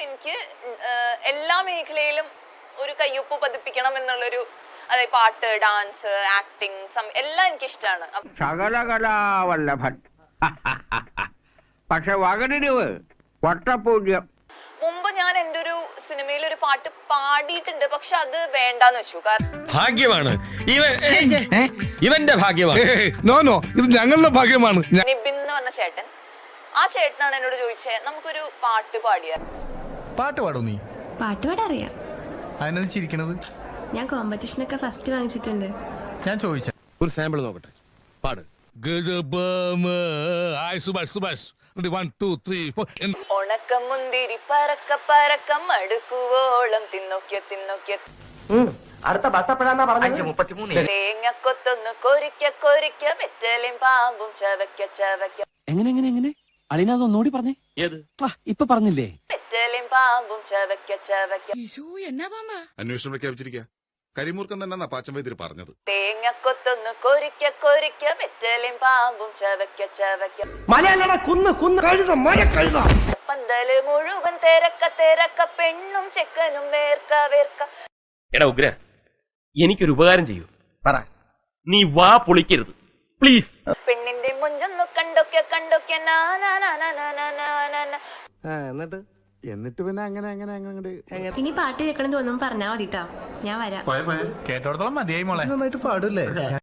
എനിക്ക് എല്ലാ മേഖലയിലും ഒരു കയ്യൊപ്പ് പതിപ്പിക്കണം എന്നുള്ളൊരു, അതായത് പാട്ട്, ഡാൻസ്, ആക്ടിങ്, എല്ലാം എനിക്ക് ഇഷ്ടമാണ്. സകലകലാവല്ലഭൻ. പക്ഷെ വകനിരിവ് വട്ടപൂജ്യം. മുമ്പ് ഞാൻ എൻ്റെ ഒരു സിനിമയിൽ ഒരു പാട്ട് പാടിയിട്ടുണ്ട്, പക്ഷെ അത് വേണ്ടാന്ന് വെച്ചു. കാരണം ഭാഗ്യമാണ് ഇവന്റെ ഭാഗ്യമാണ്. നോ ഇത് ഞങ്ങളുടെ ഭാഗ്യമാണ്. നിബിൻ എന്ന് പറഞ്ഞ ചേട്ടൻ, ആ ചേട്ടനാണ് എന്നോട് ചോദിച്ചത് നമുക്കൊരു പാട്ട് പാടിയാ. പാട്ട് പാടോ നീ? പാട്ട് പാടാൻ അറിയാം. അതിനാണ് ചിരിക്കണത്. ഞാൻ കോമ്പറ്റീഷനൊക്കെ ഫസ്റ്റ് വാങ്ങിച്ചിട്ടുണ്ട്. ഞാൻ ചോദിച്ച ഒരു സാമ്പിൾ നോക്കട്ടെ, പാട്. ഉണക്കം മുന്തിരി പറക്ക പറക്ക മടുക്കുവോളം തിന്നോക്കിയ തിന്നോക്കിയ അടുത്ത ബസ് എപ്പോഴാന്നാ പറഞ്ഞത്? തേങ്ങക്കൊത്തൊന്ന് കൊരിക്ക കൊരിക്ക വെറ്റലും പാമ്പും ചവയ്ക്ക ചവയ്ക്ക. എങ്ങനെ അളിനാതൊന്നോടി പറഞ്ഞേ. ഏത്? ഇപ്പൊ പറഞ്ഞില്ലേ? വെറ്റലും പാമ്പും ചവയ്ക്ക ചവയ്ക്ക. അന്വേഷണം പ്രഖ്യാപിച്ചിരിക്കുക. കരിമൂർക്കം തന്നെ പാച്ചൻ വൈദ്യര് പറഞ്ഞത്. തേങ്ങക്കൊത്തൊന്ന് കൊരിക്ക കൊരിക്ക വെറ്റലും പാമ്പും ചവയ്ക്ക ചവയ്ക്ക. മലയല്ലട കുന്ന് കുന്ന് കഴുത മല കഴുത. പന്തല് മുഴുവൻ തിരക്ക തിരക്ക പെണ്ണും ചെക്കനും വേർക്ക വേർക്ക. എടാ ഉഗ്ര, എനിക്കൊരു ഉപകാരം ചെയ്യൂ. പറ. നീ വാ പൊളിക്കരുത് പ്ലീസ്. പെണ്ണിന്റെ മുഞ്ചൊന്നു കണ്ടൊക്കെ കണ്ടൊക്കെ എന്നിട്ട് പിന്നെ അങ്ങനെ ഇനി പാട്ട് കേൾക്കണം തോന്നുന്നു പറഞ്ഞാ മതിട്ടോ, ഞാൻ വരാം. കേട്ടോടത്തോളം മതിയായി മോളെ. നന്നായിട്ട് പാടൂല്ലേ?